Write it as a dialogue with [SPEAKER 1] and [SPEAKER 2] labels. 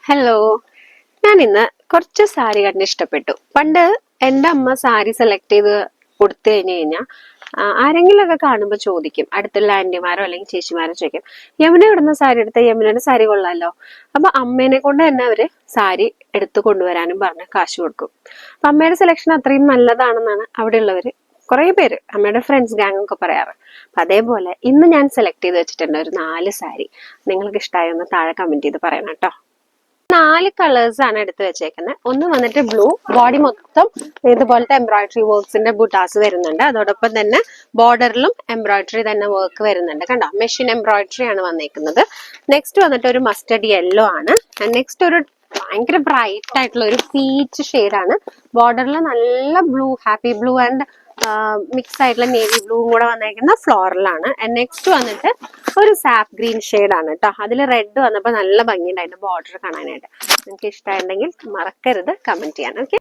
[SPEAKER 1] Hello, ഞാൻ ഇന്ന് കുറച്ച് സാരി കണ്ട് ഇഷ്ടപ്പെട്ടു. പണ്ട് എൻ്റെ അമ്മ സാരി സെലക്ട് ചെയ്ത് കൊടുത്തു കഴിഞ്ഞാൽ ആരെങ്കിലും ഒക്കെ കാണുമ്പോൾ ചോദിക്കും, അടുത്തുള്ള ആന്റിമാരോ അല്ലെങ്കിൽ ചേച്ചിമാരോ ചോദിക്കും, യമുന ഇടുന്ന സാരി എടുത്ത യമുനയുടെ സാരി കൊള്ളാലോ. അപ്പൊ അമ്മേനെ കൊണ്ട് തന്നെ അവര് സാരി എടുത്തു കൊണ്ടുവരാനും പറഞ്ഞ് കാശ് കൊടുക്കും. അപ്പൊ അമ്മയുടെ സെലക്ഷൻ അത്രയും നല്ലതാണെന്നാണ് അവിടെയുള്ളവര് കുറെ പേര്, അമ്മയുടെ ഫ്രണ്ട്സ് ഗാങ് ഒക്കെ പറയാറ്. അപ്പൊ അതേപോലെ ഇന്ന് ഞാൻ സെലക്ട് ചെയ്ത് വെച്ചിട്ടുണ്ട് ഒരു 4 സാരി. നിങ്ങൾക്ക് ഇഷ്ടമായൊന്ന് താഴെ കമന്റ് ചെയ്ത് പറയണം കേട്ടോ. 4 കളേഴ്സ് ആണ് എടുത്ത് വെച്ചേക്കുന്നത്. ഒന്ന് വന്നിട്ട് ബ്ലൂ, ബോഡി മൊത്തം ഇതുപോലത്തെ എംബ്രോയിഡറി വർക്ക്സിന്റെ ബുട്ടാസ് വരുന്നുണ്ട്. അതോടൊപ്പം തന്നെ ബോർഡറിലും എംബ്രോയിഡറി തന്നെ വർക്ക് വരുന്നുണ്ട്. കണ്ടോ, മെഷീൻ എംബ്രോയിഡറി ആണ് വന്നേക്കുന്നത്. നെക്സ്റ്റ് വന്നിട്ട് ഒരു മസ്റ്റർഡ് യെല്ലോ ആണ്. നെക്സ്റ്റ് ഒരു ഭയങ്കര ബ്രൈറ്റ് ആയിട്ടുള്ള ഒരു പീച്ച് ഷെയ്ഡാണ്. ബോർഡറിൽ നല്ല blue, happy blue and mix ആയിട്ടുള്ള നേവി ബ്ലൂവും കൂടെ വന്നേക്കുന്ന ഫ്ലോറലാണ്. നെക്സ്റ്റ് വന്നിട്ട് ഒരു സാപ്പ് ഗ്രീൻ ഷെയ്ഡാണ് കേട്ടോ. അതിൽ റെഡ് വന്നപ്പോൾ നല്ല ഭംഗിയുണ്ടായിരുന്നു ബോർഡർ കാണാനായിട്ട്. നിങ്ങൾക്ക് ഇഷ്ടമായിട്ടുണ്ടെങ്കിൽ മറക്കരുത് കമന്റ് ചെയ്യാൻ. ഓക്കെ.